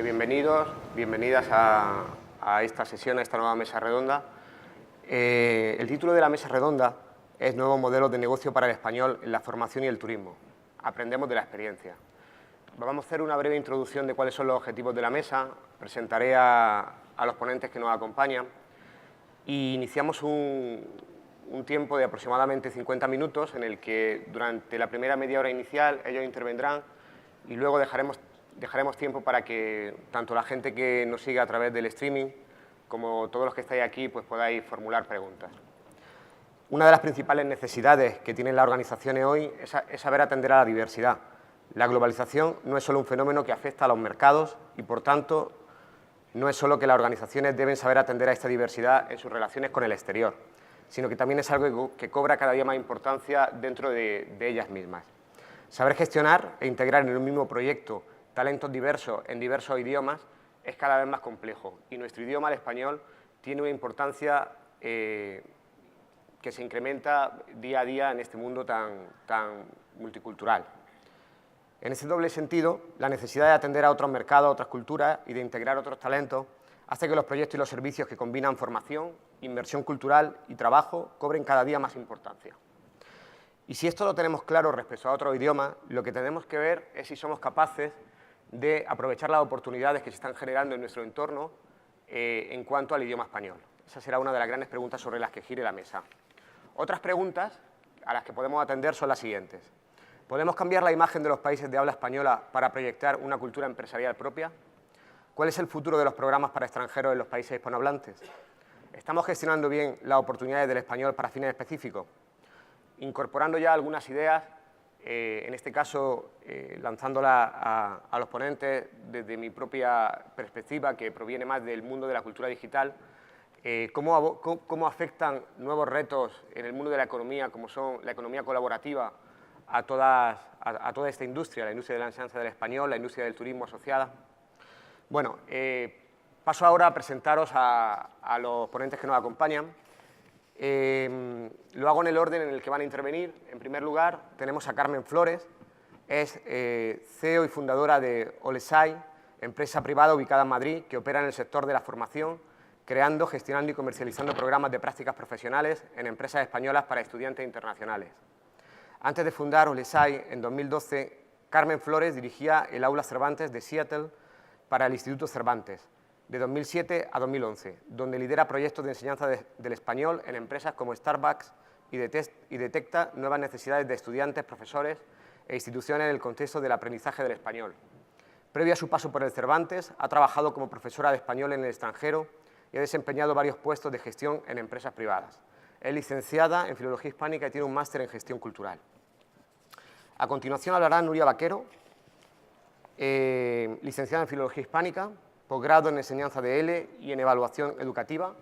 Bienvenidos, bienvenidas a esta sesión, a esta nueva mesa redonda. El título de la mesa redonda es Nuevos modelos de negocio para el español en la formación y el turismo. Aprendemos de la experiencia. Vamos a hacer una breve introducción de cuáles son los objetivos de la mesa. Presentaré a los ponentes que nos acompañan y iniciamos un tiempo de aproximadamente 50 minutos en el que durante la primera media hora inicial ellos intervendrán y luego dejaremos tiempo para que tanto la gente que nos siga a través del streaming como todos los que estáis aquí pues podáis formular preguntas. Una de las principales necesidades que tienen las organizaciones hoy es saber atender a la diversidad. La globalización no es solo un fenómeno que afecta a los mercados y, por tanto, no es solo que las organizaciones deben saber atender a esta diversidad en sus relaciones con el exterior, sino que también es algo que cobra cada día más importancia dentro de ellas mismas. Saber gestionar e integrar en un mismo proyecto talentos diversos en diversos idiomas es cada vez más complejo y nuestro idioma, el español, tiene una importancia que se incrementa día a día en este mundo tan multicultural. En ese doble sentido, la necesidad de atender a otros mercados, a otras culturas y de integrar otros talentos hace que los proyectos y los servicios que combinan formación, inversión cultural y trabajo cobren cada día más importancia. Y si esto lo tenemos claro respecto a otros idiomas, lo que tenemos que ver es si somos capaces de aprovechar las oportunidades que se están generando en nuestro entorno en cuanto al idioma español. Esa será una de las grandes preguntas sobre las que gire la mesa. Otras preguntas a las que podemos atender son las siguientes. ¿Podemos cambiar la imagen de los países de habla española para proyectar una cultura empresarial propia? ¿Cuál es el futuro de los programas para extranjeros en los países hispanohablantes? ¿Estamos gestionando bien las oportunidades del español para fines específicos? Incorporando ya algunas ideas, en este caso lanzándola a los ponentes desde mi propia perspectiva, que proviene más del mundo de la cultura digital, cómo afectan nuevos retos en el mundo de la economía, como son la economía colaborativa, a toda esta industria, la industria de la enseñanza del español, la industria del turismo asociada. Bueno, paso ahora a presentaros a los ponentes que nos acompañan. Lo hago en el orden en el que van a intervenir. En primer lugar, tenemos a Carmen Flores, es CEO y fundadora de Olesai, empresa privada ubicada en Madrid, que opera en el sector de la formación, creando, gestionando y comercializando programas de prácticas profesionales en empresas españolas para estudiantes internacionales. Antes de fundar Olesai, en 2012, Carmen Flores dirigía el Aula Cervantes de Seattle para el Instituto Cervantes, de 2007 a 2011, donde lidera proyectos de enseñanza del español en empresas como Starbucks y detecta nuevas necesidades de estudiantes, profesores e instituciones en el contexto del aprendizaje del español. Previo a su paso por el Cervantes, ha trabajado como profesora de español en el extranjero y ha desempeñado varios puestos de gestión en empresas privadas. Es licenciada en Filología Hispánica y tiene un máster en Gestión Cultural. A continuación hablará Nuria Vaquero, licenciada en Filología Hispánica, posgrado en Enseñanza de L y en Evaluación Educativa,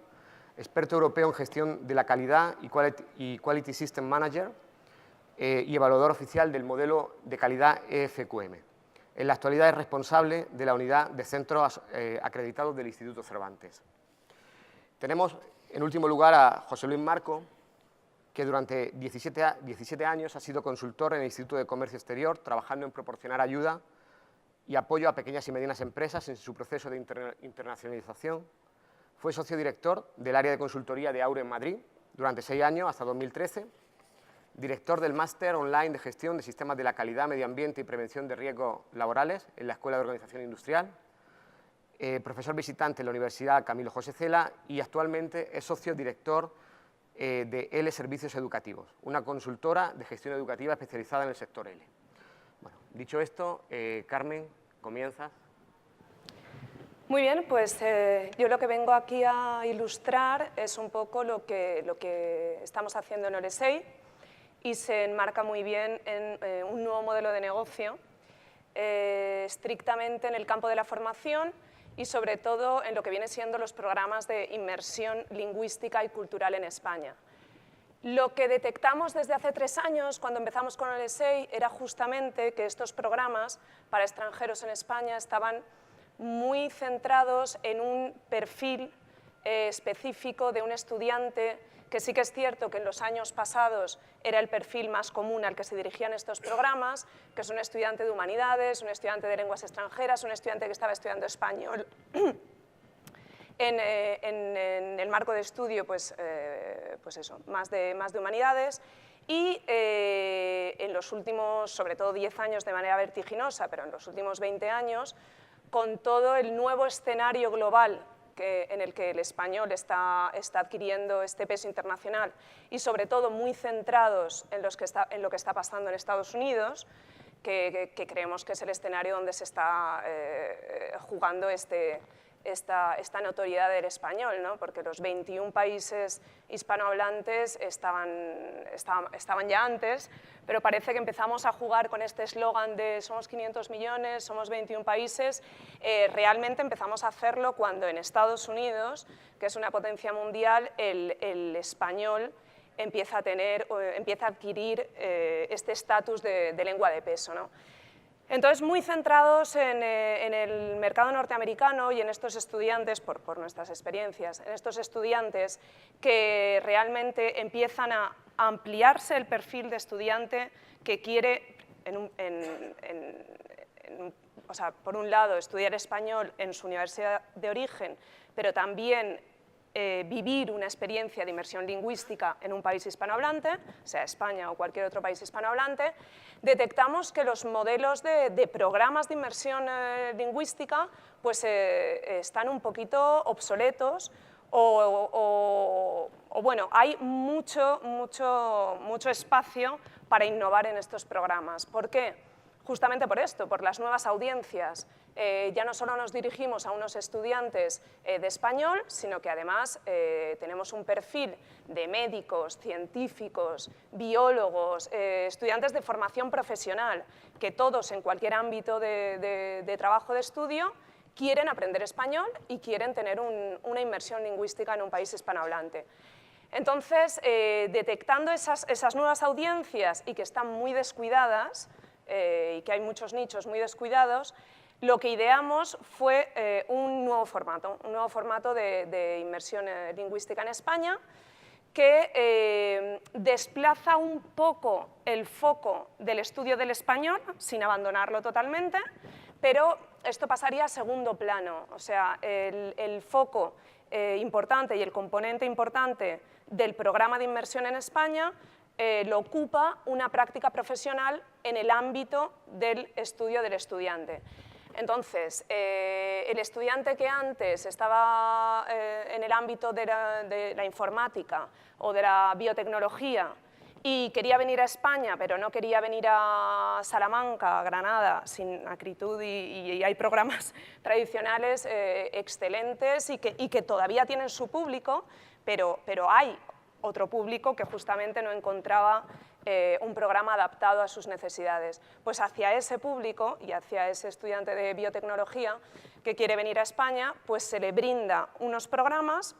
experto europeo en Gestión de la Calidad y Quality System Manager y evaluador oficial del modelo de calidad EFQM. En la actualidad es responsable de la unidad de centros acreditados del Instituto Cervantes. Tenemos, en último lugar, a José Luis Marco, que durante 17 años ha sido consultor en el Instituto de Comercio Exterior, trabajando en proporcionar ayuda y apoyo a pequeñas y medianas empresas en su proceso de internacionalización. Fue socio director del área de consultoría de Aure en Madrid durante 6 años, hasta 2013, director del máster online de gestión de sistemas de la calidad, medio ambiente y prevención de riesgos laborales en la Escuela de Organización Industrial, profesor visitante en la Universidad Camilo José Cela y actualmente es socio director de L Servicios Educativos, una consultora de gestión educativa especializada en el sector L. Bueno, dicho esto, Carmen, comienzas. Muy bien, pues yo lo que vengo aquí a ilustrar es un poco lo que estamos haciendo en Olesai y se enmarca muy bien en un nuevo modelo de negocio, estrictamente en el campo de la formación y sobre todo en lo que viene siendo los programas de inmersión lingüística y cultural en España. Lo que detectamos desde hace 3 años, cuando empezamos con Olesai, era justamente que estos programas para extranjeros en España estaban muy centrados en un perfil específico de un estudiante que sí que es cierto que en los años pasados era el perfil más común al que se dirigían estos programas, que es un estudiante de humanidades, un estudiante de lenguas extranjeras, un estudiante que estaba estudiando español. En el marco de estudio, pues eso, más de humanidades, y en los últimos, sobre todo 10 años de manera vertiginosa, pero en los últimos 20 años, con todo el nuevo escenario global en el que el español está adquiriendo este peso internacional y sobre todo muy centrados en lo que está pasando en Estados Unidos, que creemos que es el escenario donde se está jugando esta notoriedad del español, ¿no? Porque los 21 países hispanohablantes estaban ya antes, pero parece que empezamos a jugar con este eslogan de somos 500 millones, somos 21 países. Realmente empezamos a hacerlo cuando en Estados Unidos, que es una potencia mundial, el español empieza a adquirir este estatus de lengua de peso, ¿no? Entonces, muy centrados en el mercado norteamericano y en estos estudiantes, por nuestras experiencias, en estos estudiantes que realmente empiezan a ampliarse el perfil de estudiante que quiere, o sea, por un lado, estudiar español en su universidad de origen, pero también vivir una experiencia de inmersión lingüística en un país hispanohablante, sea España o cualquier otro país hispanohablante. Detectamos que los modelos de programas de inmersión lingüística pues, están un poquito obsoletos o bueno, hay mucho espacio para innovar en estos programas. ¿Por qué? Justamente por esto, por las nuevas audiencias. Ya no solo nos dirigimos a unos estudiantes de español, sino que además tenemos un perfil de médicos, científicos, biólogos, estudiantes de formación profesional, que todos en cualquier ámbito de trabajo de estudio quieren aprender español y quieren tener una inmersión lingüística en un país hispanohablante. Entonces, detectando esas nuevas audiencias y que están muy descuidadas, y que hay muchos nichos muy descuidados, lo que ideamos fue un nuevo formato de inmersión lingüística en España que desplaza un poco el foco del estudio del español, sin abandonarlo totalmente, pero esto pasaría a segundo plano, o sea, el foco importante y el componente importante del programa de inmersión en España lo ocupa una práctica profesional en el ámbito del estudio del estudiante. Entonces, el estudiante que antes estaba en el ámbito de la informática o de la biotecnología y quería venir a España, pero no quería venir a Salamanca, a Granada, sin acritud, y hay programas tradicionales excelentes y que todavía tienen su público, pero hay otro público que justamente no encontraba un programa adaptado a sus necesidades. Pues hacia ese público y hacia ese estudiante de biotecnología que quiere venir a España, pues se le brinda unos programas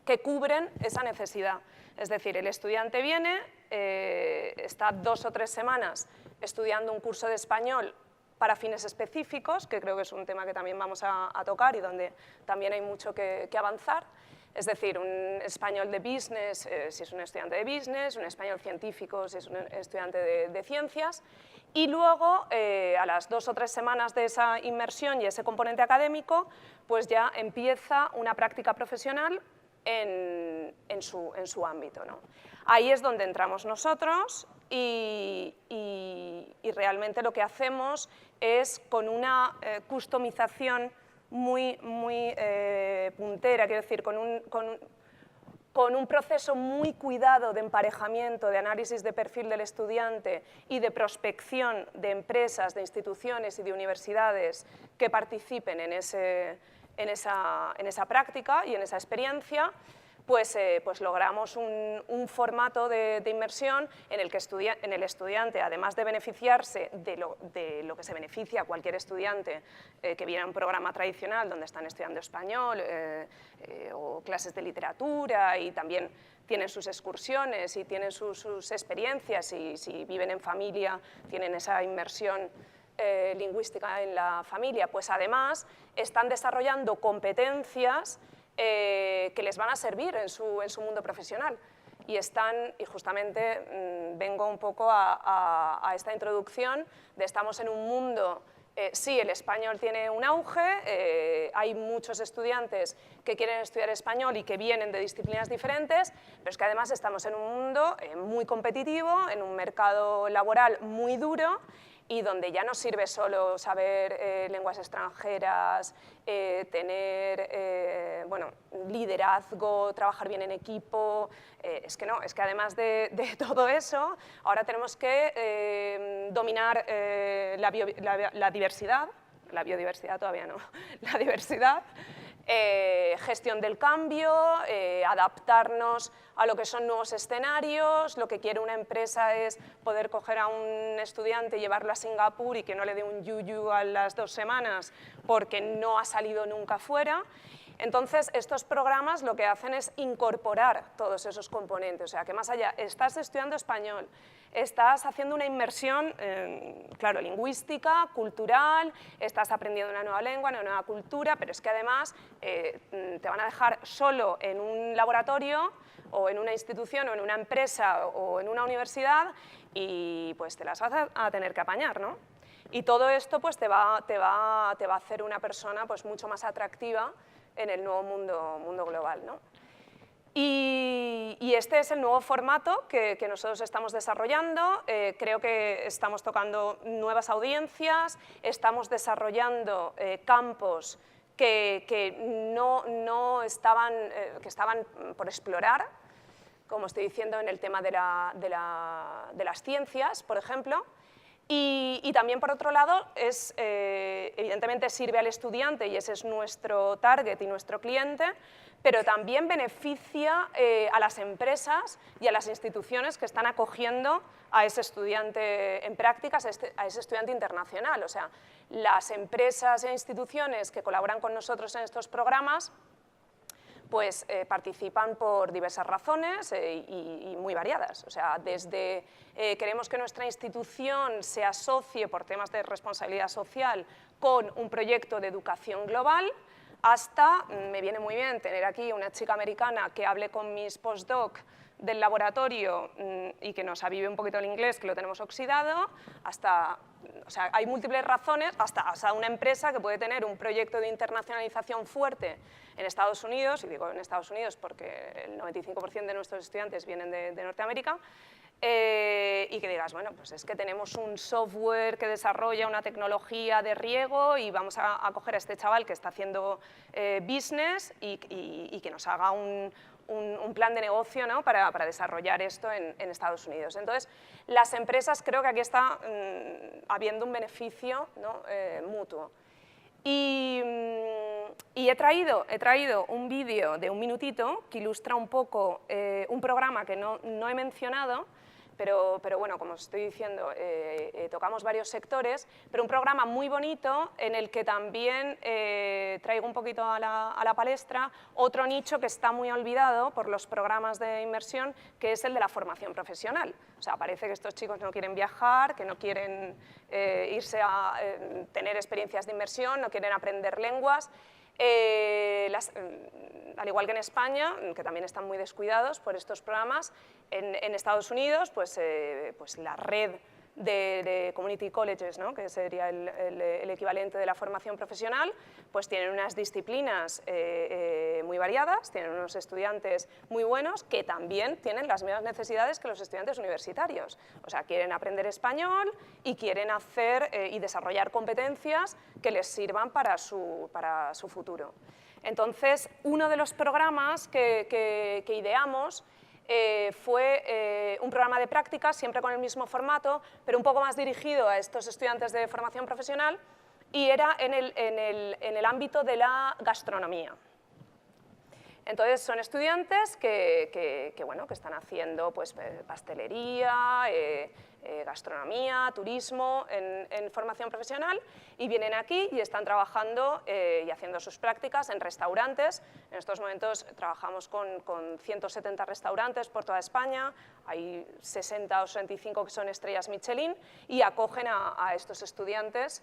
que cubren esa necesidad. Es decir, el estudiante viene, está 2 o 3 semanas estudiando un curso de español para fines específicos, que creo que es un tema que también vamos a tocar y donde también hay mucho que avanzar. Es decir, un español de business, si es un estudiante de business, un español científico, si es un estudiante de ciencias, y luego, a las 2 o 3 semanas de esa inmersión y ese componente académico, pues ya empieza una práctica profesional en su ámbito, ¿no? Ahí es donde entramos nosotros y realmente lo que hacemos es con una customización muy puntera, quiero decir, con un proceso muy cuidado de emparejamiento, de análisis de perfil del estudiante y de prospección de empresas, de instituciones y de universidades que participen en esa práctica y en esa experiencia, pues logramos un formato de inmersión en el que el estudiante, además de beneficiarse de lo que se beneficia cualquier estudiante que viene a un programa tradicional donde están estudiando español o clases de literatura, y también tienen sus excursiones y tienen sus experiencias, y si viven en familia tienen esa inmersión lingüística en la familia, pues además están desarrollando competencias que les van a servir en su mundo profesional. Y justamente vengo un poco a esta introducción de estamos en un mundo, sí, el español tiene un auge, hay muchos estudiantes que quieren estudiar español y que vienen de disciplinas diferentes, pero es que además estamos en un mundo muy competitivo, en un mercado laboral muy duro, y donde ya no sirve solo saber lenguas extranjeras, tener bueno, liderazgo, trabajar bien en equipo. Es que no, es que además de todo eso, ahora tenemos que dominar la diversidad, la biodiversidad todavía no, la diversidad, gestión del cambio, adaptarnos a lo que son nuevos escenarios. Lo que quiere una empresa es poder coger a un estudiante y llevarlo a Singapur y que no le dé un yuyu a las 2 semanas porque no ha salido nunca fuera. Entonces, estos programas lo que hacen es incorporar todos esos componentes, o sea, que más allá, estás estudiando español, estás haciendo una inmersión, claro, lingüística, cultural, estás aprendiendo una nueva lengua, una nueva cultura, pero es que además te van a dejar solo en un laboratorio o en una institución o en una empresa o en una universidad y pues te las vas a tener que apañar, ¿no? Y todo esto pues te va a hacer una persona pues mucho más atractiva en el nuevo mundo global, ¿no? Y este es el nuevo formato que nosotros estamos desarrollando. Creo que estamos tocando nuevas audiencias, estamos desarrollando campos que no estaban, que estaban por explorar, como estoy diciendo en el tema de las ciencias, por ejemplo. Y también, por otro lado, evidentemente sirve al estudiante y ese es nuestro target y nuestro cliente, pero también beneficia a las empresas y a las instituciones que están acogiendo a ese estudiante en prácticas, a ese estudiante internacional. O sea, las empresas e instituciones que colaboran con nosotros en estos programas pues participan por diversas razones y muy variadas. O sea, desde queremos que nuestra institución se asocie por temas de responsabilidad social con un proyecto de educación global, hasta, me viene muy bien tener aquí una chica americana que hable con mis postdoc del laboratorio y que nos avive un poquito el inglés, que lo tenemos oxidado, hasta, o sea, hay múltiples razones, hasta una empresa que puede tener un proyecto de internacionalización fuerte en Estados Unidos, y digo en Estados Unidos porque el 95% de nuestros estudiantes vienen de Norteamérica, y que digas, bueno, pues es que tenemos un software que desarrolla una tecnología de riego y vamos a coger a este chaval que está haciendo business y que nos haga un plan de negocio, ¿no? para desarrollar esto en Estados Unidos. Entonces, las empresas, creo que aquí está habiendo un beneficio, ¿no? Mutuo. Y he traído un vídeo de un minutito que ilustra un poco un programa que no he mencionado, pero bueno, como os estoy diciendo, tocamos varios sectores, pero un programa muy bonito en el que también traigo un poquito a la palestra otro nicho que está muy olvidado por los programas de inmersión, que es el de la formación profesional. O sea, parece que estos chicos no quieren viajar, que no quieren irse a tener experiencias de inmersión, no quieren aprender lenguas. Al igual que en España, que también están muy descuidados por estos programas, en Estados Unidos, pues la red de community colleges, ¿no? que sería el equivalente de la formación profesional, pues tienen unas disciplinas muy variadas, tienen unos estudiantes muy buenos que también tienen las mismas necesidades que los estudiantes universitarios. O sea, quieren aprender español y quieren hacer y desarrollar competencias que les sirvan para su futuro. Entonces, uno de los programas que ideamos fue un programa de prácticas, siempre con el mismo formato, pero un poco más dirigido a estos estudiantes de formación profesional, y era en el ámbito de la gastronomía. Entonces, son estudiantes que están haciendo pues, pastelería, gastronomía, turismo en formación profesional y vienen aquí y están trabajando y haciendo sus prácticas en restaurantes. En estos momentos trabajamos con 170 restaurantes por toda España, hay 60 o 65 que son estrellas Michelin y acogen a estos estudiantes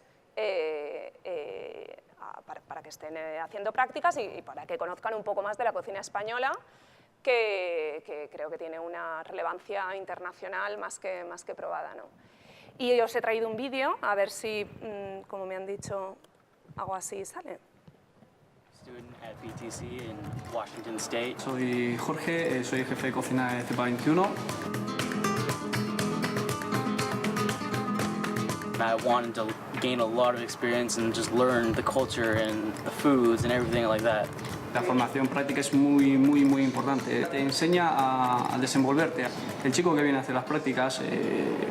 para que estén haciendo prácticas y para que conozcan un poco más de la cocina española, que creo que tiene una relevancia internacional más que probada, ¿no? Y os he traído un vídeo, a ver si, como me han dicho, hago así y sale. Student at BTC in Washington State. Soy Jorge, soy jefe de cocina de CEPA 21. I wanted to gain a lot of experience and just learn the culture and the foods and everything like that. La formación práctica es muy importante. Te enseña a desenvolverte. El chico que viene a hacer las prácticas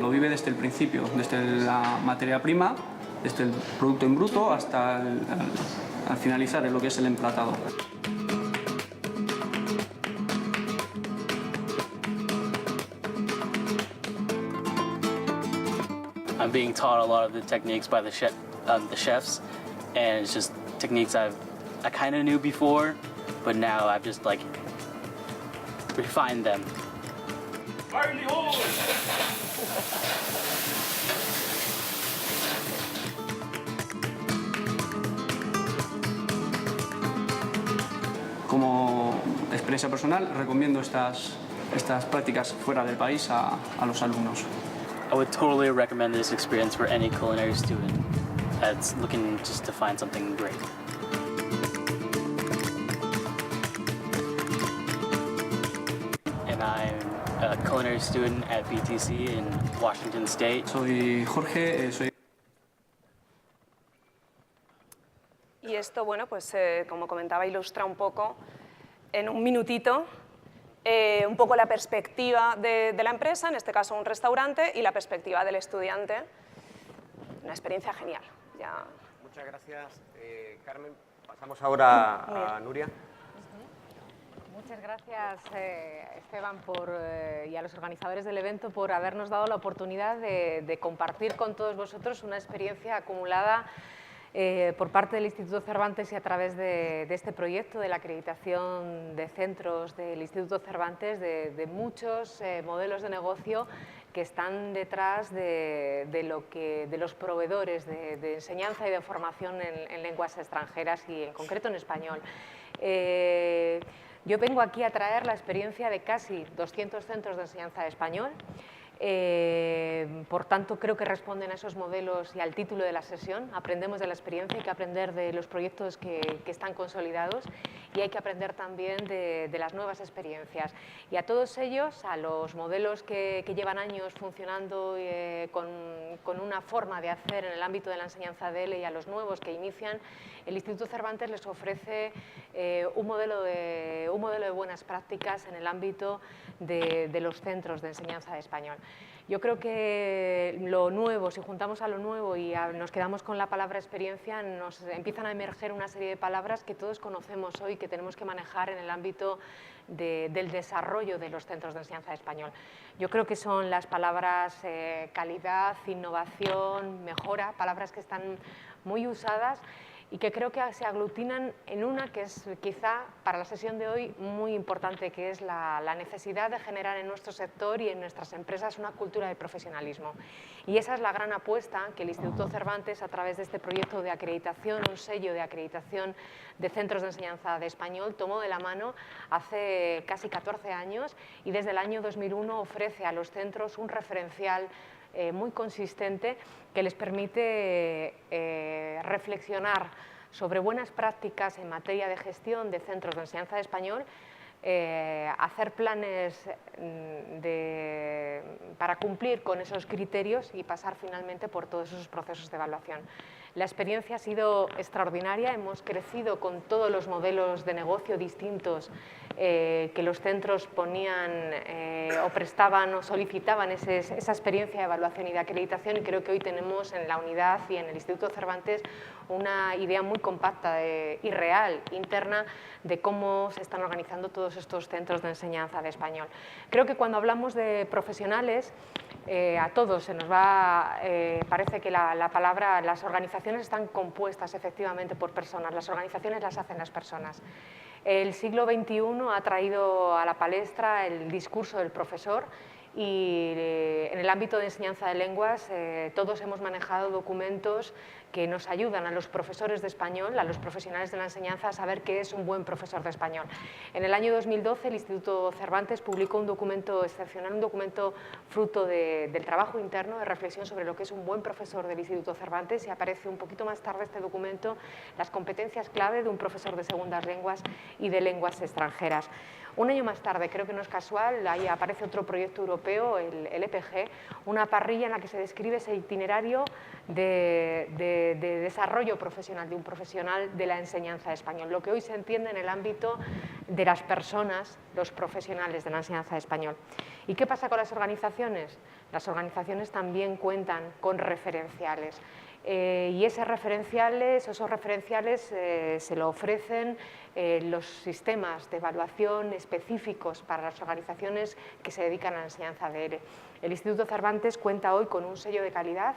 lo vive desde el principio, desde la materia prima, desde el producto en bruto hasta al finalizar en lo que es el emplatado. I'm being taught a lot of the techniques by the chefs, and it's just techniques I kind of knew before, but now I've just like refined them. Como experiencia personal, recomiendo estas prácticas fuera del país a los alumnos. I would totally recommend this experience for any culinary student that's looking just to find something great. And I'm a culinary student at BTC in Washington State. Soy Jorge, soy... Y esto, bueno, pues como comentaba, ilustra un poco, en un minutito, un poco la perspectiva de la empresa, en este caso un restaurante, y la perspectiva del estudiante. Una experiencia genial. Ya. Muchas gracias, Carmen. Pasamos ahora a Nuria. Muchas gracias, Esteban, y a los organizadores del evento por habernos dado la oportunidad de compartir con todos vosotros una experiencia acumulada por parte del Instituto Cervantes y a través de este proyecto de la acreditación de centros del Instituto Cervantes, de muchos modelos de negocio que están detrás de los proveedores de enseñanza y de formación en lenguas extranjeras y en concreto en español. Yo vengo aquí a traer la experiencia de casi 200 centros de enseñanza de español. Por tanto, creo que responden a esos modelos y al título de la sesión. Aprendemos de la experiencia, hay que aprender de los proyectos que están consolidados y hay que aprender también de las nuevas experiencias. Y a todos ellos, a los modelos que llevan años funcionando con una forma de hacer en el ámbito de la enseñanza de ELE y a los nuevos que inician, el Instituto Cervantes les ofrece un modelo de buenas prácticas en el ámbito de los centros de enseñanza de español. Yo creo que lo nuevo, si juntamos a lo nuevo y nos quedamos con la palabra experiencia, nos empiezan a emerger una serie de palabras que todos conocemos hoy, que tenemos que manejar en el ámbito del desarrollo de los centros de enseñanza de español. Yo creo que son las palabras calidad, innovación, mejora, palabras que están muy usadas y que creo que se aglutinan en una que es quizá para la sesión de hoy muy importante, que es la necesidad de generar en nuestro sector y en nuestras empresas una cultura de profesionalismo. Y esa es la gran apuesta que el Instituto Cervantes, a través de este proyecto de acreditación, un sello de acreditación de centros de enseñanza de español, tomó de la mano hace casi 14 años y desde el año 2001 ofrece a los centros un referencial muy consistente que les permite reflexionar sobre buenas prácticas en materia de gestión de centros de enseñanza de español, hacer planes para cumplir con esos criterios y pasar finalmente por todos esos procesos de evaluación. La experiencia ha sido extraordinaria, hemos crecido con todos los modelos de negocio distintos que los centros ponían o prestaban o solicitaban esa experiencia de evaluación y de acreditación, y creo que hoy tenemos en la unidad y en el Instituto Cervantes una idea muy compacta y real, interna, de cómo se están organizando todos estos centros de enseñanza de español. Creo que cuando hablamos de profesionales, a todos se nos va, parece que la palabra, las organizaciones están compuestas efectivamente por personas, las organizaciones las hacen las personas. El siglo XXI ha traído a la palestra el discurso del profesor y en el ámbito de enseñanza de lenguas todos hemos manejado documentos que nos ayudan a los profesores de español, a los profesionales de la enseñanza, a saber qué es un buen profesor de español. En el año 2012 el Instituto Cervantes publicó un documento excepcional, un documento fruto del trabajo interno, de reflexión sobre lo que es un buen profesor del Instituto Cervantes, y aparece un poquito más tarde este documento, las competencias clave de un profesor de segundas lenguas y de lenguas extranjeras. Un año más tarde, creo que no es casual, ahí aparece otro proyecto europeo, el EPG, una parrilla en la que se describe ese itinerario de desarrollo profesional de un profesional de la enseñanza de español, lo que hoy se entiende en el ámbito de las personas, los profesionales de la enseñanza de español. ¿Y qué pasa con las organizaciones? Las organizaciones también cuentan con referenciales. Y esos referenciales se lo ofrecen los sistemas de evaluación específicos para las organizaciones que se dedican a la enseñanza de ELE. El Instituto Cervantes cuenta hoy con un sello de calidad,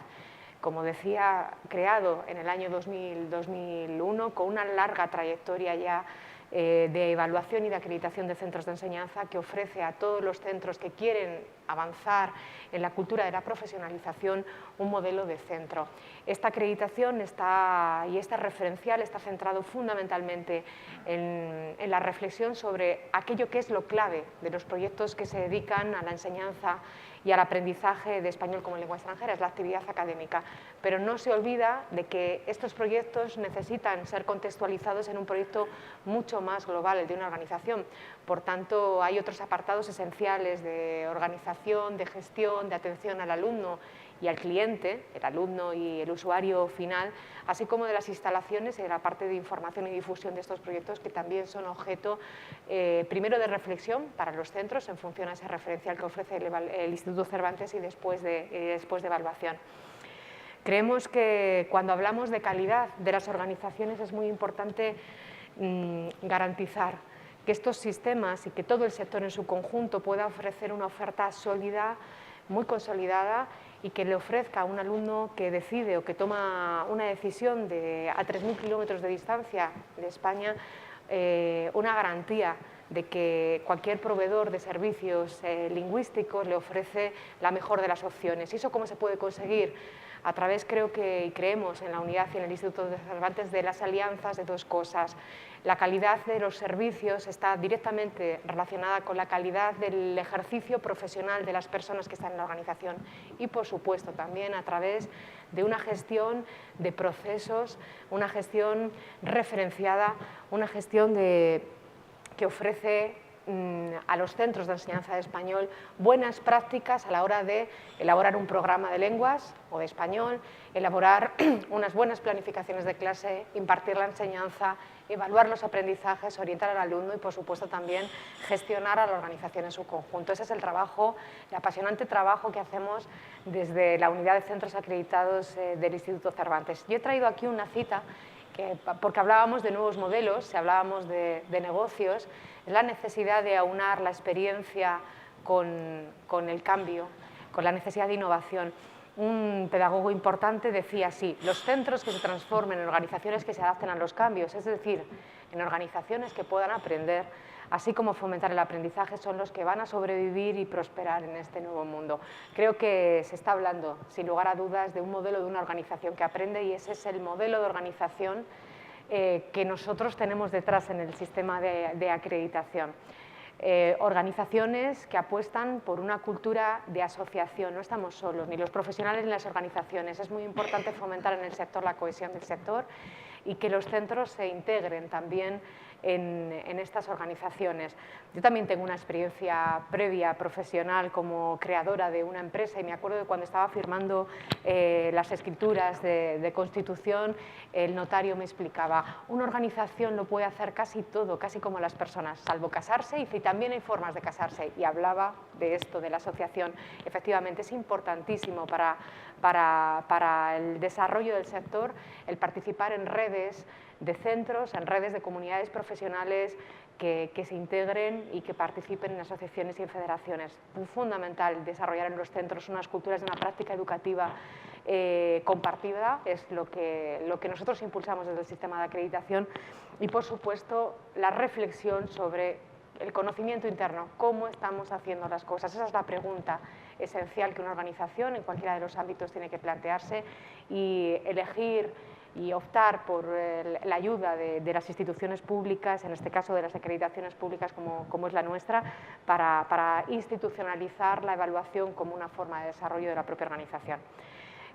como decía, creado en el año 2001, con una larga trayectoria ya de evaluación y de acreditación de centros de enseñanza, que ofrece a todos los centros que quieren avanzar en la cultura de la profesionalización un modelo de centro. Esta acreditación y este referencial está centrado fundamentalmente en la reflexión sobre aquello que es lo clave de los proyectos que se dedican a la enseñanza y al aprendizaje de español como lengua extranjera, es la actividad académica. Pero no se olvida de que estos proyectos necesitan ser contextualizados en un proyecto mucho más global, el de una organización. Por tanto, hay otros apartados esenciales de organización, de gestión, de atención al alumno y al cliente, el alumno y el usuario final, así como de las instalaciones y de la parte de información y difusión de estos proyectos, que también son objeto primero de reflexión para los centros en función a ese referencial que ofrece el Instituto Cervantes y después de evaluación. Creemos que cuando hablamos de calidad de las organizaciones es muy importante garantizar que estos sistemas y que todo el sector en su conjunto pueda ofrecer una oferta sólida, muy consolidada, y que le ofrezca a un alumno que decide o que toma una decisión a 3.000 kilómetros de distancia de España una garantía de que cualquier proveedor de servicios lingüísticos le ofrece la mejor de las opciones. ¿Y eso cómo se puede conseguir? A través, creemos en la unidad y en el Instituto de Cervantes, de las alianzas de dos cosas. La calidad de los servicios está directamente relacionada con la calidad del ejercicio profesional de las personas que están en la organización y, por supuesto, también a través de una gestión de procesos, una gestión referenciada, una gestión que ofrece a los centros de enseñanza de español buenas prácticas a la hora de elaborar un programa de lenguas o de español, elaborar unas buenas planificaciones de clase, impartir la enseñanza, evaluar los aprendizajes, orientar al alumno y, por supuesto, también gestionar a la organización en su conjunto. Ese es el trabajo, el apasionante trabajo que hacemos desde la unidad de centros acreditados del Instituto Cervantes. Yo he traído aquí una cita porque hablábamos de nuevos modelos, si hablábamos de negocios, es la necesidad de aunar la experiencia con el cambio, con la necesidad de innovación. Un pedagogo importante decía así: los centros que se transformen en organizaciones que se adapten a los cambios, es decir, en organizaciones que puedan aprender, así como fomentar el aprendizaje, son los que van a sobrevivir y prosperar en este nuevo mundo. Creo que se está hablando, sin lugar a dudas, de un modelo de una organización que aprende, y ese es el modelo de organización que nosotros tenemos detrás en el sistema de acreditación. Organizaciones que apuestan por una cultura de asociación. No estamos solos, ni los profesionales ni las organizaciones. Es muy importante fomentar en el sector la cohesión del sector y que los centros se integren también en estas organizaciones. Yo también tengo una experiencia previa profesional como creadora de una empresa, y me acuerdo de cuando estaba firmando las escrituras de constitución, el notario me explicaba: una organización lo puede hacer casi todo, casi como las personas, salvo casarse, y también hay formas de casarse, y hablaba de esto, de la asociación. Efectivamente, es importantísimo para el desarrollo del sector el participar en redes de centros, en redes de comunidades profesionales que se integren y que participen en asociaciones y en federaciones. Es fundamental desarrollar en los centros unas culturas de una práctica educativa compartida, es lo que nosotros impulsamos desde el sistema de acreditación, y, por supuesto, la reflexión sobre el conocimiento interno, cómo estamos haciendo las cosas. Esa es la pregunta esencial que una organización en cualquiera de los ámbitos tiene que plantearse, y elegir y optar por la ayuda de las instituciones públicas, en este caso de las acreditaciones públicas como es la nuestra, para institucionalizar la evaluación como una forma de desarrollo de la propia organización.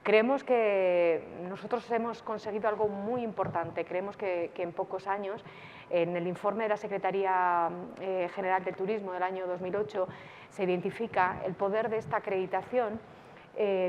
Creemos que nosotros hemos conseguido algo muy importante. Creemos que en pocos años, en el informe de la Secretaría General de Turismo del año 2008, se identifica el poder de esta acreditación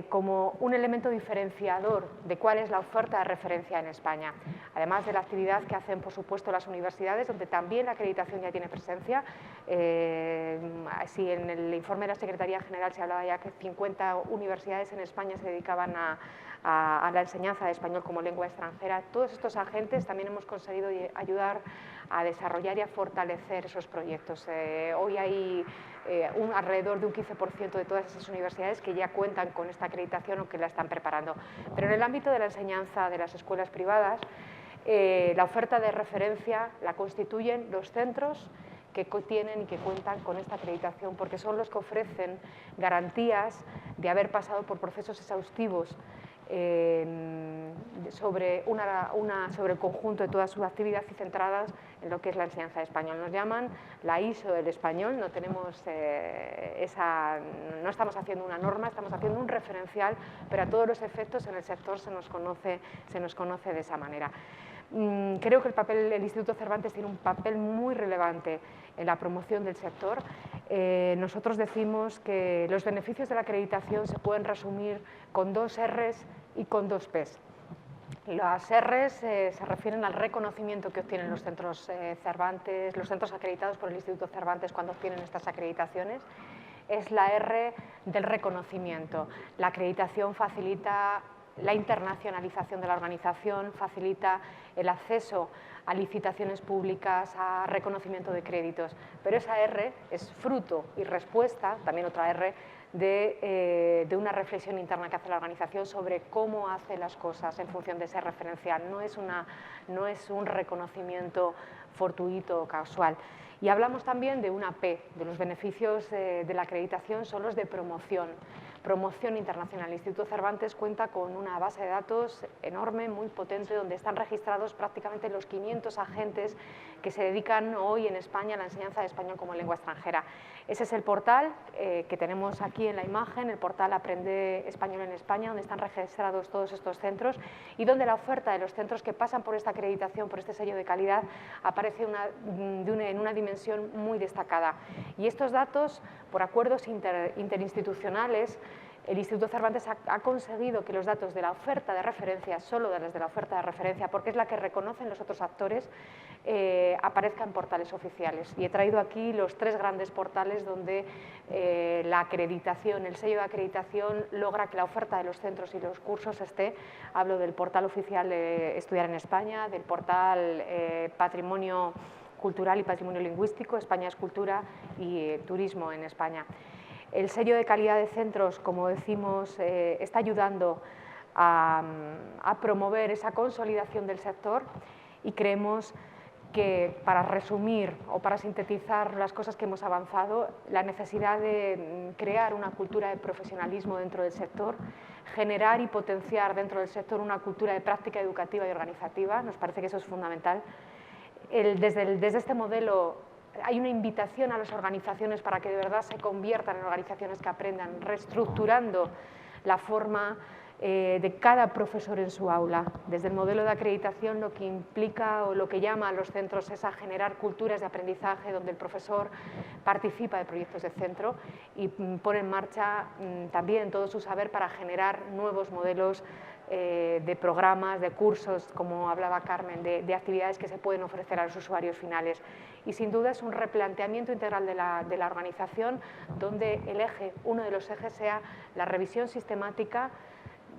como un elemento diferenciador de cuál es la oferta de referencia en España. Además de la actividad que hacen, por supuesto, las universidades, donde también la acreditación ya tiene presencia. Si en el informe de la Secretaría General se hablaba ya que 50 universidades en España se dedicaban a la enseñanza de español como lengua extranjera, todos estos agentes también hemos conseguido ayudar a desarrollar y a fortalecer esos proyectos. Hoy hay alrededor de un 15% de todas esas universidades que ya cuentan con esta acreditación o que la están preparando. Pero en el ámbito de la enseñanza de las escuelas privadas, la oferta de referencia la constituyen los centros que tienen y que cuentan con esta acreditación, porque son los que ofrecen garantías de haber pasado por procesos exhaustivos sobre el conjunto de toda su actividad y centradas en lo que es la enseñanza de español. Nos llaman la ISO del español, no tenemos no estamos haciendo una norma, estamos haciendo un referencial, pero a todos los efectos en el sector se nos conoce de esa manera. Creo que el Instituto Cervantes tiene un papel muy relevante en la promoción del sector. Nosotros decimos que los beneficios de la acreditación se pueden resumir con 2 R's y con 2 P's. Las R's se refieren al reconocimiento que obtienen los centros Cervantes, los centros acreditados por el Instituto Cervantes cuando obtienen estas acreditaciones. Es la R del reconocimiento. La acreditación facilita la internacionalización de la organización, facilita el acceso a licitaciones públicas, a reconocimiento de créditos. Pero esa R es fruto y respuesta, también otra R, de una reflexión interna que hace la organización sobre cómo hace las cosas en función de ese referencial. No es un reconocimiento fortuito o casual. Y hablamos también de una P, de los beneficios de la acreditación son los de promoción. Promoción internacional. El Instituto Cervantes cuenta con una base de datos enorme, muy potente, donde están registrados prácticamente los 500 agentes que se dedican hoy en España a la enseñanza de español como lengua extranjera. Ese es el portal que tenemos aquí en la imagen, el portal Aprende Español en España, donde están registrados todos estos centros y donde la oferta de los centros que pasan por esta acreditación, por este sello de calidad, aparece en una dimensión muy destacada. Y estos datos, por acuerdos interinstitucionales, el Instituto Cervantes ha conseguido que los datos de la oferta de referencia, solo de las de la oferta de referencia, porque es la que reconocen los otros actores, aparezcan en portales oficiales. Y he traído aquí los 3 grandes portales donde la acreditación, el sello de acreditación, logra que la oferta de los centros y los cursos esté. Hablo del portal oficial de Estudiar en España, del portal Patrimonio Cultural y Patrimonio Lingüístico, España es Cultura y Turismo en España. El sello de calidad de centros, como decimos, está ayudando a promover esa consolidación del sector y creemos que, para resumir o para sintetizar las cosas que hemos avanzado, la necesidad de crear una cultura de profesionalismo dentro del sector, generar y potenciar dentro del sector una cultura de práctica educativa y organizativa, nos parece que eso es fundamental. Desde este modelo hay una invitación a las organizaciones para que de verdad se conviertan en organizaciones que aprendan, reestructurando la forma de cada profesor en su aula. Desde el modelo de acreditación lo que implica o lo que llama a los centros es a generar culturas de aprendizaje donde el profesor participa de proyectos de centro y pone en marcha también todo su saber para generar nuevos modelos de programas, de cursos, como hablaba Carmen, de actividades que se pueden ofrecer a los usuarios finales. Y sin duda es un replanteamiento integral de la organización donde uno de los ejes sea la revisión sistemática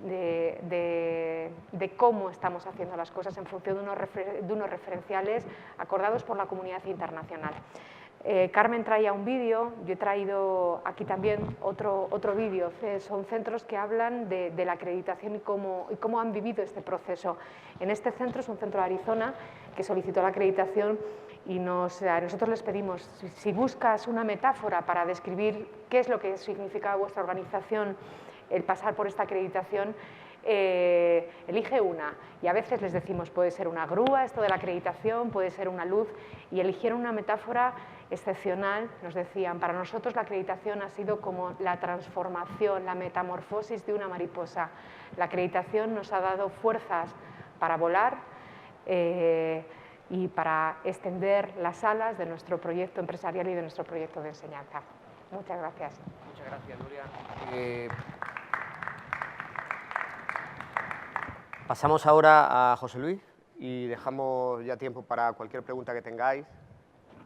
de cómo estamos haciendo las cosas en función de unos referenciales acordados por la comunidad internacional. Carmen traía un vídeo, yo he traído aquí también otro vídeo. Son centros que hablan de la acreditación y cómo han vivido este proceso. En este centro, es un centro de Arizona que solicitó la acreditación y a nosotros les pedimos, si buscas una metáfora para describir qué es lo que significa vuestra organización el pasar por esta acreditación, elige una. Y a veces les decimos, puede ser una grúa, esto de la acreditación, puede ser una luz, y eligieron una metáfora excepcional. Nos decían, para nosotros la acreditación ha sido como la transformación, la metamorfosis de una mariposa. La acreditación nos ha dado fuerzas para volar y para extender las alas de nuestro proyecto empresarial y de nuestro proyecto de enseñanza. Muchas gracias. Muchas gracias, Nuria. Pasamos ahora a José Luis y dejamos ya tiempo para cualquier pregunta que tengáis.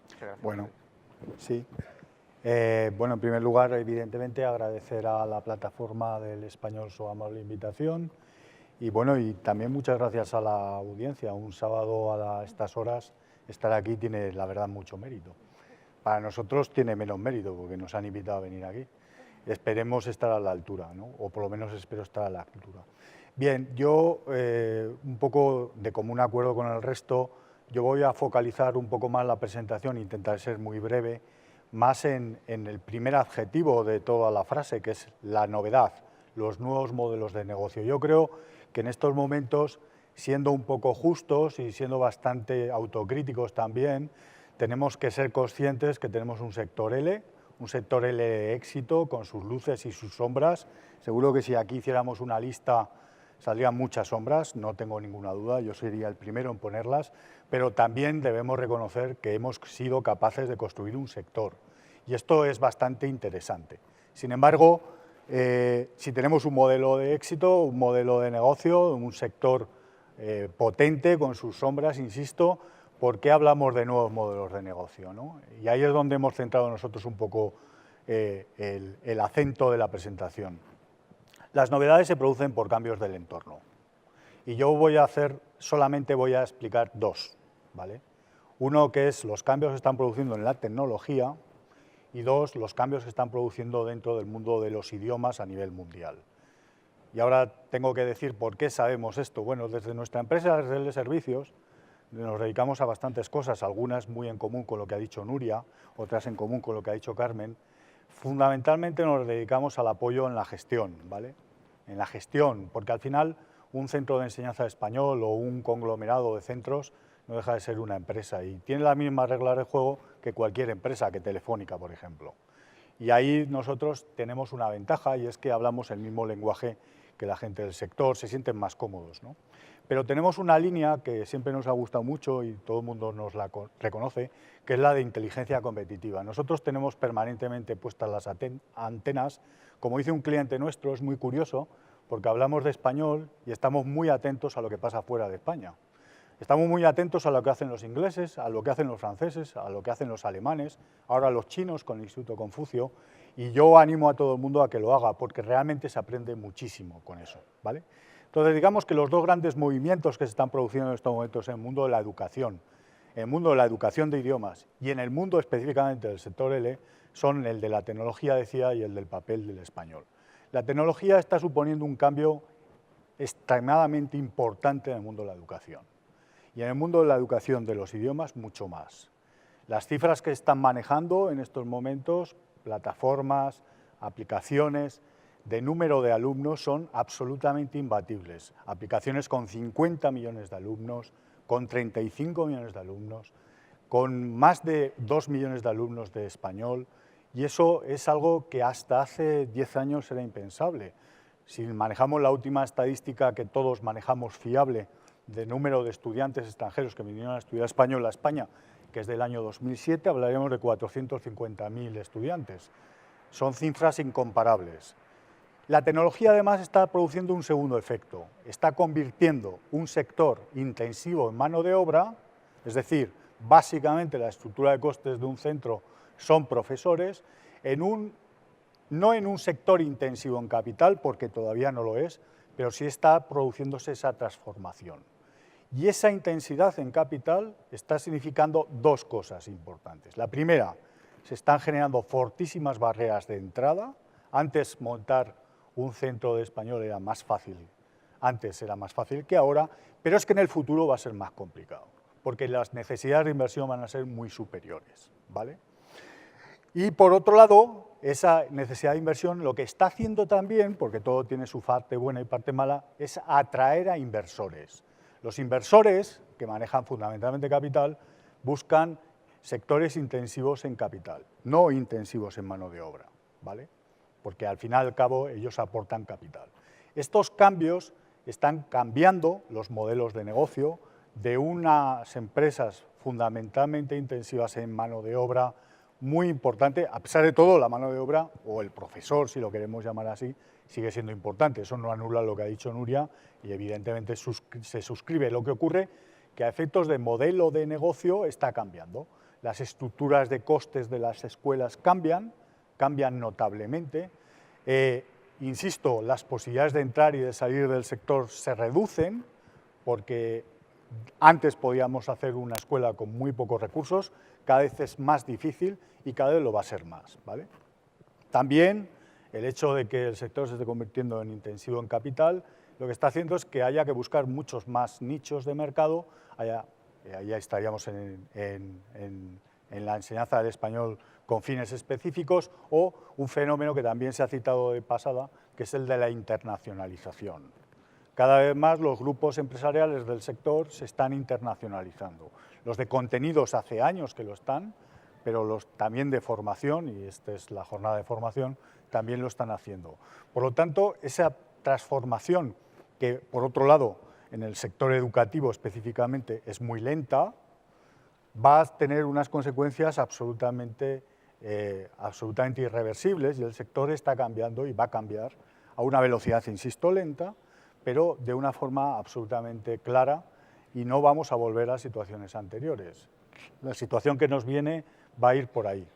Muchas gracias. Bueno, sí. Bueno, en primer lugar, evidentemente, agradecer a la plataforma del Español su amable invitación y, bueno, y también muchas gracias a la audiencia. Un sábado a estas horas estar aquí tiene, la verdad, mucho mérito. Para nosotros tiene menos mérito porque nos han invitado a venir aquí. Esperemos estar a la altura, ¿no? O por lo menos espero estar a la altura. Bien, yo, un poco de común acuerdo con el resto, yo voy a focalizar un poco más la presentación, intentar ser muy breve, más en el primer adjetivo de toda la frase, que es la novedad, los nuevos modelos de negocio. Yo creo que en estos momentos, siendo un poco justos y siendo bastante autocríticos también, tenemos que ser conscientes que tenemos un sector L de éxito, con sus luces y sus sombras. Seguro que si aquí hiciéramos una lista saldrían muchas sombras, no tengo ninguna duda, yo sería el primero en ponerlas, pero también debemos reconocer que hemos sido capaces de construir un sector, y esto es bastante interesante. Sin embargo, si tenemos un modelo de éxito, un modelo de negocio, un sector potente con sus sombras, insisto, ¿por qué hablamos de nuevos modelos de negocio, ¿no? Y ahí es donde hemos centrado nosotros un poco el acento de la presentación. Las novedades se producen por cambios del entorno. Y yo solamente voy a explicar dos, ¿vale? Uno, que es los cambios que están produciendo en la tecnología, y dos, los cambios que están produciendo dentro del mundo de los idiomas a nivel mundial. Y ahora tengo que decir por qué sabemos esto. Bueno, desde nuestra empresa de servicios nos dedicamos a bastantes cosas, algunas muy en común con lo que ha dicho Nuria, otras en común con lo que ha dicho Carmen. Fundamentalmente nos dedicamos al apoyo en la gestión, ¿vale? En la gestión, porque al final un centro de enseñanza español o un conglomerado de centros no deja de ser una empresa y tiene las mismas reglas de juego que cualquier empresa, que Telefónica, por ejemplo. Y ahí nosotros tenemos una ventaja y es que hablamos el mismo lenguaje que la gente del sector, se sienten más cómodos, ¿no? Pero tenemos una línea que siempre nos ha gustado mucho y todo el mundo nos la reconoce, que es la de inteligencia competitiva. Nosotros tenemos permanentemente puestas las antenas. Como dice un cliente nuestro, es muy curioso, porque hablamos de español y estamos muy atentos a lo que pasa fuera de España. Estamos muy atentos a lo que hacen los ingleses, a lo que hacen los franceses, a lo que hacen los alemanes, ahora los chinos con el Instituto Confucio, y yo animo a todo el mundo a que lo haga, porque realmente se aprende muchísimo con eso, ¿vale? Entonces, digamos que los dos grandes movimientos que se están produciendo en estos momentos en el mundo de la educación, en el mundo de la educación de idiomas y en el mundo específicamente del sector L, son el de la tecnología, decía, y el del papel del español. La tecnología está suponiendo un cambio extremadamente importante en el mundo de la educación. Y en el mundo de la educación de los idiomas, mucho más. Las cifras que están manejando en estos momentos, plataformas, aplicaciones, de número de alumnos son absolutamente imbatibles. Aplicaciones con 50 millones de alumnos, con 35 millones de alumnos, con más de 2 millones de alumnos de español, y eso es algo que hasta hace 10 años era impensable. Si manejamos la última estadística que todos manejamos fiable de número de estudiantes extranjeros que vinieron a estudiar español a España, que es del año 2007, hablaríamos de 450.000 estudiantes. Son cifras incomparables. La tecnología, además, está produciendo un segundo efecto. Está convirtiendo un sector intensivo en mano de obra, es decir, básicamente la estructura de costes de un centro son profesores, no en un sector intensivo en capital, porque todavía no lo es, pero sí está produciéndose esa transformación. Y esa intensidad en capital está significando dos cosas importantes. La primera, se están generando fortísimas barreras de entrada. Antes montar un centro de español era más fácil, antes era más fácil que ahora, pero es que en el futuro va a ser más complicado, porque las necesidades de inversión van a ser muy superiores, ¿vale? Y por otro lado, esa necesidad de inversión lo que está haciendo también, porque todo tiene su parte buena y parte mala, es atraer a inversores. Los inversores, que manejan fundamentalmente capital, buscan sectores intensivos en capital, no intensivos en mano de obra, ¿vale? Porque al final y al cabo ellos aportan capital. Estos cambios están cambiando los modelos de negocio de unas empresas fundamentalmente intensivas en mano de obra, muy importante. A pesar de todo, la mano de obra, o el profesor, si lo queremos llamar así, sigue siendo importante. Eso no anula lo que ha dicho Nuria y evidentemente se suscribe. Lo que ocurre que a efectos de modelo de negocio está cambiando. Las estructuras de costes de las escuelas cambian notablemente. Insisto, las posibilidades de entrar y de salir del sector se reducen porque antes podíamos hacer una escuela con muy pocos recursos, cada vez es más difícil y cada vez lo va a ser más, ¿vale? También el hecho de que el sector se esté convirtiendo en intensivo en capital, lo que está haciendo es que haya que buscar muchos más nichos de mercado, allá estaríamos en la enseñanza del español con fines específicos, o un fenómeno que también se ha citado de pasada, que es el de la internacionalización. Cada vez más los grupos empresariales del sector se están internacionalizando. Los de contenidos hace años que lo están, pero los también de formación, y esta es la jornada de formación, también lo están haciendo. Por lo tanto, esa transformación que, por otro lado, en el sector educativo específicamente es muy lenta, va a tener unas consecuencias absolutamente irreversibles, y el sector está cambiando y va a cambiar a una velocidad, insisto, lenta, pero de una forma absolutamente clara, y no vamos a volver a situaciones anteriores. La situación que nos viene va a ir por ahí.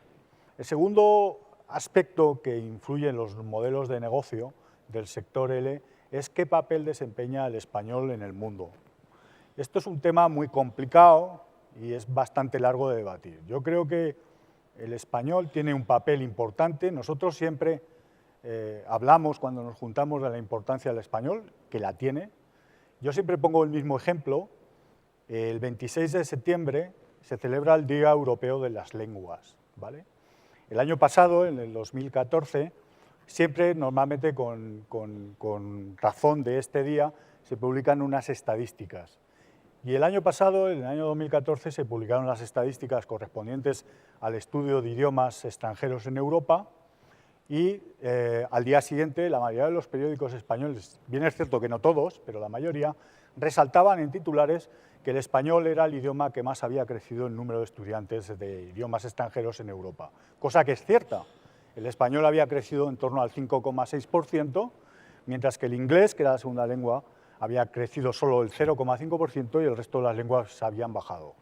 El segundo aspecto que influye en los modelos de negocio del sector L es qué papel desempeña el español en el mundo. Esto es un tema muy complicado y es bastante largo de debatir. Yo creo que el español tiene un papel importante. Nosotros siempre hablamos cuando nos juntamos de la importancia del español, que la tiene. Yo siempre pongo el mismo ejemplo. El 26 de septiembre se celebra el Día Europeo de las Lenguas, ¿vale? El año pasado, en el 2014, siempre, normalmente con razón de este día, se publican unas estadísticas. Y el año pasado, en el año 2014, se publicaron las estadísticas correspondientes al estudio de idiomas extranjeros en Europa, y al día siguiente la mayoría de los periódicos españoles, bien es cierto que no todos, pero la mayoría, resaltaban en titulares que el español era el idioma que más había crecido en número de estudiantes de idiomas extranjeros en Europa, cosa que es cierta. El español había crecido en torno al 5,6%, mientras que el inglés, que era la segunda lengua, había crecido solo el 0,5% y el resto de las lenguas habían bajado.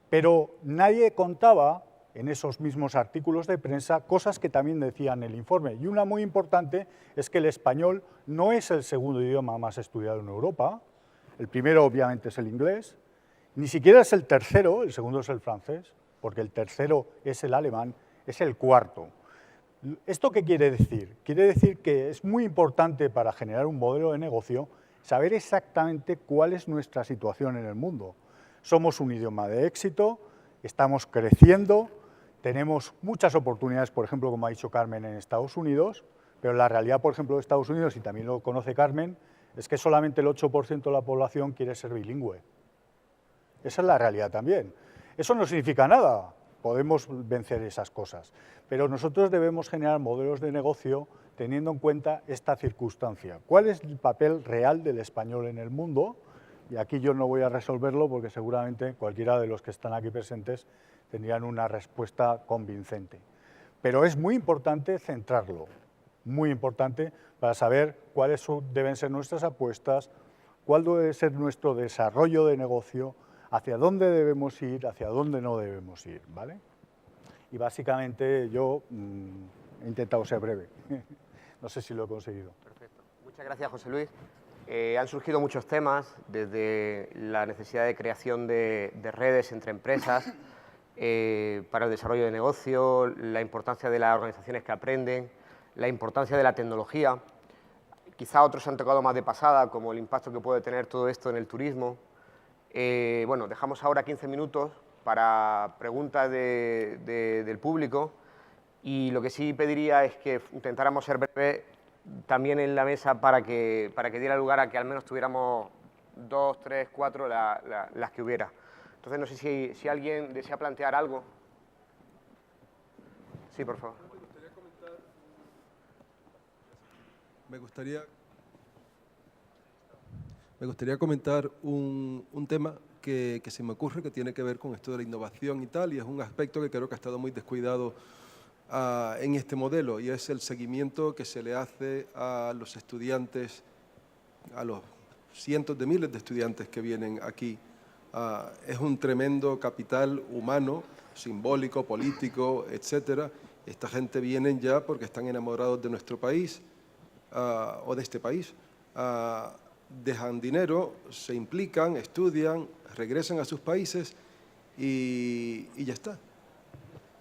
Pero nadie contaba en esos mismos artículos de prensa cosas que también decían el informe. Y una muy importante es que el español no es el segundo idioma más estudiado en Europa. El primero, obviamente, es el inglés. Ni siquiera es el tercero, el segundo es el francés, porque el tercero es el alemán, es el cuarto. ¿Esto qué quiere decir? Quiere decir que es muy importante para generar un modelo de negocio saber exactamente cuál es nuestra situación en el mundo. Somos un idioma de éxito, estamos creciendo, tenemos muchas oportunidades, por ejemplo, como ha dicho Carmen, en Estados Unidos, pero la realidad, por ejemplo, de Estados Unidos, y también lo conoce Carmen, es que solamente el 8% de la población quiere ser bilingüe. Esa es la realidad también. Eso no significa nada, podemos vencer esas cosas, pero nosotros debemos generar modelos de negocio teniendo en cuenta esta circunstancia. ¿Cuál es el papel real del español en el mundo? Y aquí yo no voy a resolverlo porque seguramente cualquiera de los que están aquí presentes tendrían una respuesta convincente. Pero es muy importante centrarlo, muy importante para saber cuáles deben ser nuestras apuestas, cuál debe ser nuestro desarrollo de negocio, hacia dónde debemos ir, hacia dónde no debemos ir, ¿vale? Y básicamente yo he intentado ser breve. No sé si lo he conseguido. Perfecto. Muchas gracias, José Luis. Han surgido muchos temas, desde la necesidad de creación de redes entre empresas para el desarrollo de negocio, la importancia de las organizaciones que aprenden, la importancia de la tecnología. Quizá otros han tocado más de pasada, como el impacto que puede tener todo esto en el turismo. Bueno, dejamos ahora 15 minutos para preguntas del público, y lo que sí pediría es que intentáramos ser breves también en la mesa para que diera lugar a que al menos tuviéramos 2, 3, 4 las que hubiera. Entonces, no sé si alguien desea plantear algo. Sí, por favor. Me gustaría comentar un tema que se me ocurre, que tiene que ver con esto de la innovación y tal, y es un aspecto que creo que ha estado muy descuidado en este modelo, y es el seguimiento que se le hace a los estudiantes, a los cientos de miles de estudiantes que vienen aquí. Es un tremendo capital humano, simbólico, político, etcétera. Esta gente viene ya porque están enamorados de nuestro país o de este país. Dejan dinero, se implican, estudian, regresan a sus países y ya está.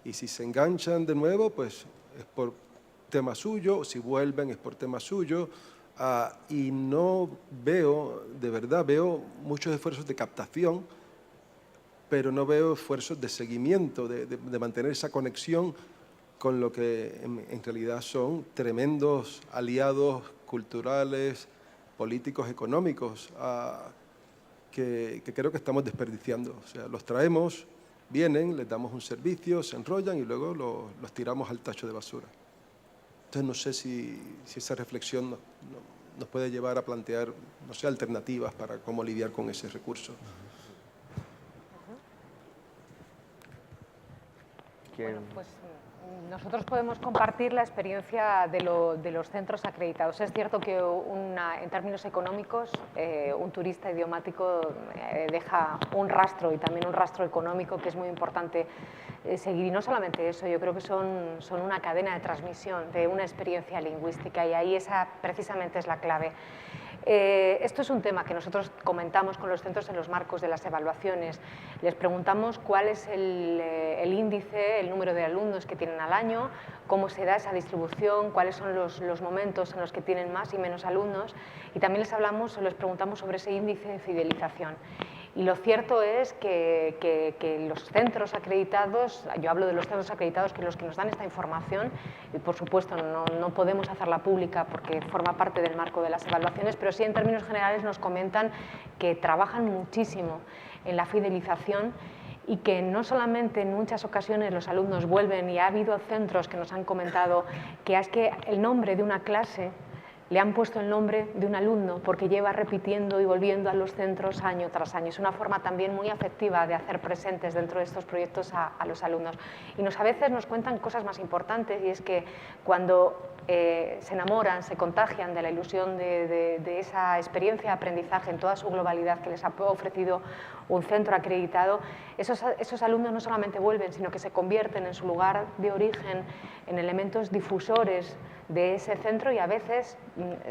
Y si se enganchan de nuevo, pues es por tema suyo, si vuelven es por tema suyo. Y no veo, de verdad, veo muchos esfuerzos de captación, pero no veo esfuerzos de seguimiento, de mantener esa conexión con lo que en realidad son tremendos aliados culturales, políticos, económicos, que creo que estamos desperdiciando. O sea, los traemos, vienen, les damos un servicio, se enrollan y luego los tiramos al tacho de basura. Entonces, no sé si esa reflexión nos puede llevar a plantear, no sé, alternativas para cómo lidiar con ese recurso. Bueno, pues nosotros podemos compartir la experiencia de los centros acreditados. Es cierto que en términos económicos un turista idiomático deja un rastro, y también un rastro económico que es muy importante seguir. Y no solamente eso, yo creo que son una cadena de transmisión de una experiencia lingüística, y ahí esa precisamente es la clave. Esto es un tema que nosotros comentamos con los centros en los marcos de las evaluaciones. Les preguntamos cuál es el índice, el número de alumnos que tienen al año, cómo se da esa distribución, cuáles son los momentos en los que tienen más y menos alumnos, y también les preguntamos sobre ese índice de fidelización. Y lo cierto es que los centros acreditados, yo hablo de los centros acreditados, que los que nos dan esta información, y por supuesto no podemos hacerla pública porque forma parte del marco de las evaluaciones, pero sí en términos generales nos comentan que trabajan muchísimo en la fidelización, y que no solamente en muchas ocasiones los alumnos vuelven, y ha habido centros que nos han comentado que es que el nombre de una clase le han puesto el nombre de un alumno porque lleva repitiendo y volviendo a los centros año tras año. Es una forma también muy afectiva de hacer presentes dentro de estos proyectos a los alumnos. Y a veces nos cuentan cosas más importantes, y es que cuando se enamoran, se contagian de la ilusión de esa experiencia de aprendizaje en toda su globalidad que les ha ofrecido un centro acreditado, esos alumnos no solamente vuelven, sino que se convierten en su lugar de origen en elementos difusores de ese centro, y a veces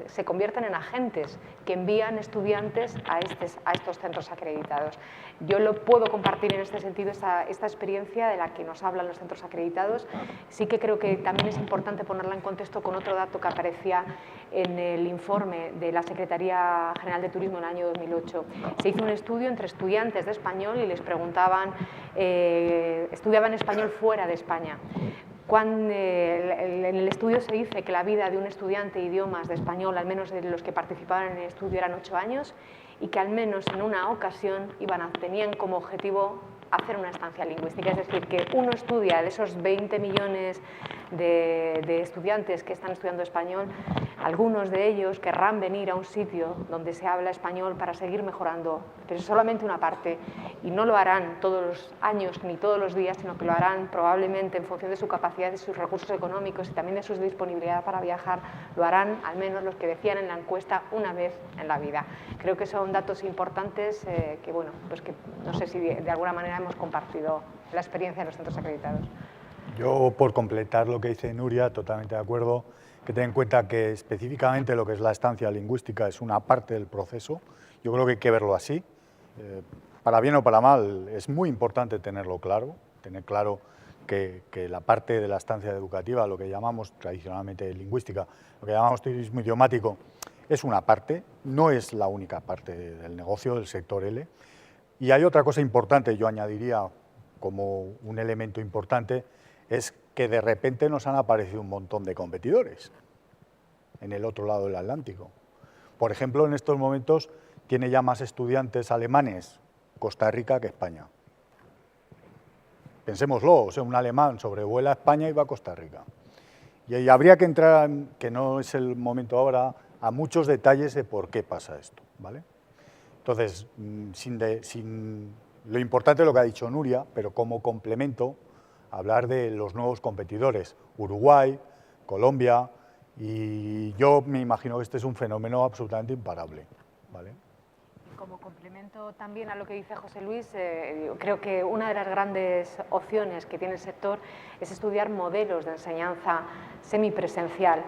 se convierten en agentes que envían estudiantes a estos centros acreditados. Yo lo puedo compartir en este sentido, esta experiencia de la que nos hablan los centros acreditados. Sí que creo que también es importante ponerla en contexto con otro dato que aparecía en el informe de la Secretaría General de Turismo en el año 2008. Se hizo un estudio entre estudiantes de español y les preguntaban, estudiaban español fuera de España. En el estudio se dice que la vida de un estudiante de idiomas de español, al menos de los que participaban en el estudio, eran 8 años, y que al menos en una ocasión tenían como objetivo hacer una estancia lingüística. Es decir, que uno estudia, de esos 20 millones de estudiantes que están estudiando español, algunos de ellos querrán venir a un sitio donde se habla español para seguir mejorando, pero es solamente una parte, y no lo harán todos los años ni todos los días, sino que lo harán probablemente en función de su capacidad, de sus recursos económicos y también de su disponibilidad para viajar. Lo harán al menos los que decían en la encuesta una vez en la vida. Creo que son datos importantes que, bueno, pues que no sé si de alguna manera hemos compartido la experiencia de los centros acreditados. Yo, por completar lo que dice Nuria, totalmente de acuerdo. que tener en cuenta que específicamente lo que es la estancia lingüística es una parte del proceso. Yo creo que hay que verlo así. Para bien o para mal, es muy importante tenerlo claro, tener claro que la parte de la estancia educativa, lo que llamamos tradicionalmente lingüística, lo que llamamos turismo idiomático, es una parte, no es la única parte del negocio, del sector L. Y hay otra cosa importante, yo añadiría como un elemento importante, es que de repente nos han aparecido un montón de competidores en el otro lado del Atlántico. Por ejemplo, en estos momentos tiene ya más estudiantes alemanes Costa Rica que España. Pensémoslo, o sea, un alemán sobrevuela España y va a Costa Rica. Y ahí habría que entrar, que no es el momento ahora, a muchos detalles de por qué pasa esto, ¿vale? Entonces, lo importante es lo que ha dicho Nuria, pero como complemento, hablar de los nuevos competidores, Uruguay, Colombia, y yo me imagino que este es un fenómeno absolutamente imparable, ¿vale? Como complemento también a lo que dice José Luis, creo que una de las grandes opciones que tiene el sector es estudiar modelos de enseñanza semipresencial,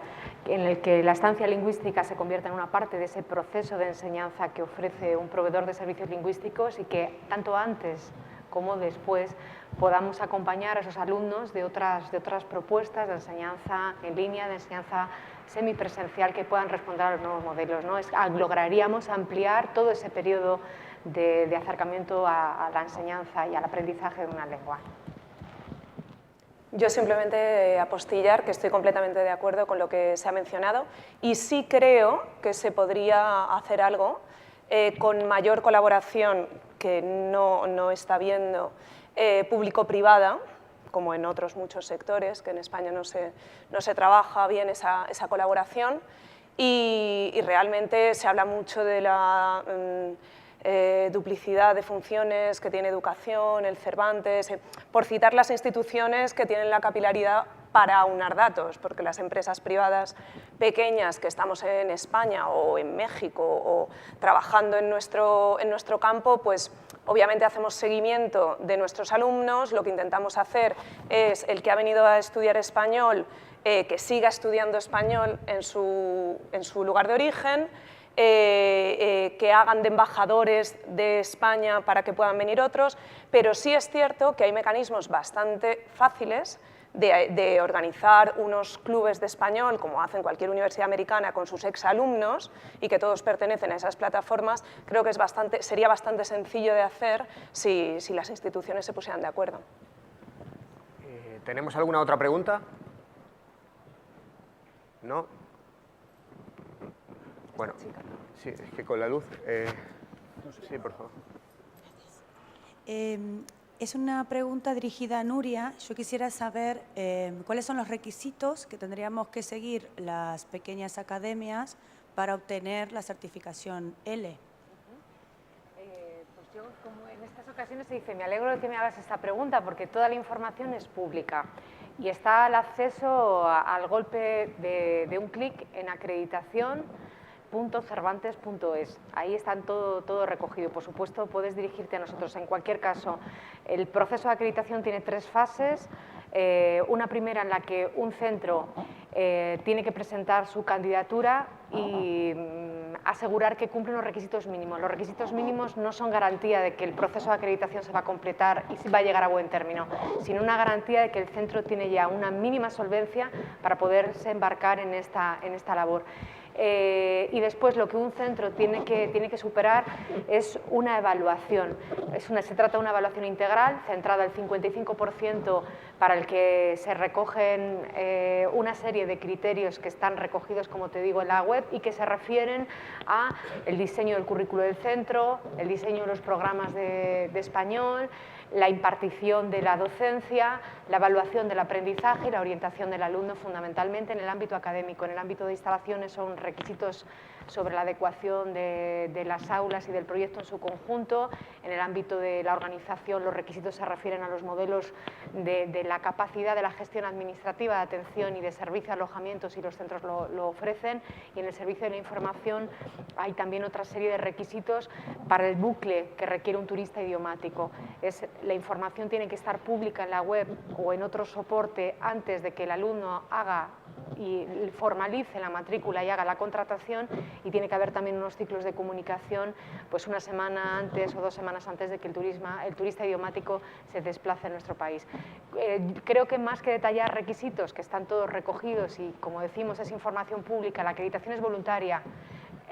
en el que la estancia lingüística se convierta en una parte de ese proceso de enseñanza que ofrece un proveedor de servicios lingüísticos y que tanto antes como después podamos acompañar a esos alumnos de otras propuestas de enseñanza en línea, de enseñanza semipresencial que puedan responder a los nuevos modelos, ¿no? Lograríamos ampliar todo ese periodo de acercamiento a la enseñanza y al aprendizaje de una lengua. Yo simplemente apostillar que estoy completamente de acuerdo con lo que se ha mencionado y sí creo que se podría hacer algo con mayor colaboración que no está habiendo público-privada, como en otros muchos sectores, que en España no se trabaja bien esa colaboración y realmente se habla mucho de la duplicidad de funciones que tiene educación, el Cervantes, por citar las instituciones que tienen la capilaridad para aunar datos, porque las empresas privadas pequeñas que estamos en España o en México o trabajando en nuestro campo, pues obviamente hacemos seguimiento de nuestros alumnos, lo que intentamos hacer es el que ha venido a estudiar español, que siga estudiando español en su lugar de origen, que hagan de embajadores de España para que puedan venir otros, pero sí es cierto que hay mecanismos bastante fáciles de organizar unos clubes de español, como hacen cualquier universidad americana con sus exalumnos y que todos pertenecen a esas plataformas. Creo que sería bastante sencillo de hacer si las instituciones se pusieran de acuerdo. ¿Tenemos alguna otra pregunta? ¿No? Bueno, sí, es que con la luz... sí, por favor. Es una pregunta dirigida a Nuria. Yo quisiera saber cuáles son los requisitos que tendríamos que seguir las pequeñas academias para obtener la certificación L. Pues yo, como en estas ocasiones se dice, me alegro de que me hagas esta pregunta porque toda la información es pública y está al acceso al golpe de un clic en acreditación.cervantes.es. Ahí está todo recogido. Por supuesto, puedes dirigirte a nosotros. En cualquier caso, el proceso de acreditación tiene 3 fases. Una primera en la que un centro tiene que presentar su candidatura y asegurar que cumple unos requisitos mínimos. Los requisitos mínimos no son garantía de que el proceso de acreditación se va a completar y va a llegar a buen término, sino una garantía de que el centro tiene ya una mínima solvencia para poderse embarcar en esta labor. Y después lo que un centro tiene que superar es una evaluación. Se trata de una evaluación integral, centrada al 55%, para el que se recogen una serie de criterios que están recogidos, como te digo, en la web y que se refieren a el diseño del currículo del centro, el diseño de los programas de español, la impartición de la docencia, la evaluación del aprendizaje y la orientación del alumno, fundamentalmente en el ámbito académico. En el ámbito de instalaciones son requisitos sobre la adecuación de las aulas y del proyecto en su conjunto. En el ámbito de la organización, los requisitos se refieren a los modelos de la capacidad de la gestión administrativa de atención y de servicio a alojamientos, y los centros lo ofrecen. Y en el servicio de la información hay también otra serie de requisitos para el bucle que requiere un turista idiomático. La información tiene que estar pública en la web o en otro soporte antes de que el alumno haga y formalice la matrícula y haga la contratación, y tiene que haber también unos ciclos de comunicación pues una semana antes o 2 semanas antes de que el turista idiomático se desplace en nuestro país. Creo que más que detallar requisitos, que están todos recogidos y, como decimos, es información pública, la acreditación es voluntaria,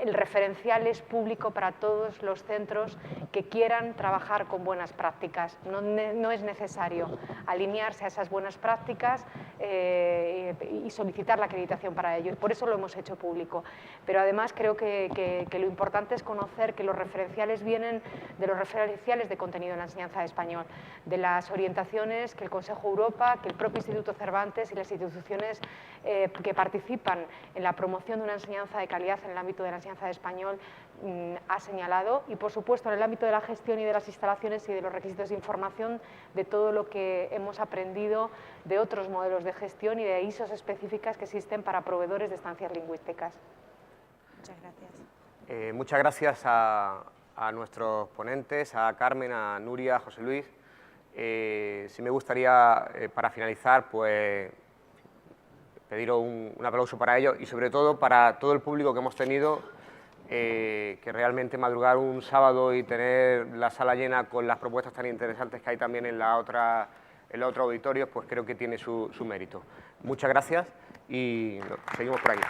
el referencial es público para todos los centros que quieran trabajar con buenas prácticas. No es necesario alinearse a esas buenas prácticas y solicitar la acreditación para ello. Por eso lo hemos hecho público. Pero además creo que lo importante es conocer que los referenciales vienen de los referenciales de contenido en la enseñanza de español, de las orientaciones que el Consejo Europa, que el propio Instituto Cervantes y las instituciones que participan en la promoción de una enseñanza de calidad en el ámbito de la enseñanza de español ha señalado, y por supuesto en el ámbito de la gestión y de las instalaciones y de los requisitos de información, de todo lo que hemos aprendido de otros modelos de gestión y de ISOs específicas que existen para proveedores de estancias lingüísticas. Muchas gracias. Muchas gracias a nuestros ponentes, a Carmen, a Nuria, a José Luis. Sí me gustaría, para finalizar, pues pediros un aplauso para ellos y sobre todo para todo el público que hemos tenido, que realmente madrugar un sábado y tener la sala llena con las propuestas tan interesantes que hay también en los otros auditorios, pues creo que tiene su mérito. Muchas gracias y seguimos por aquí.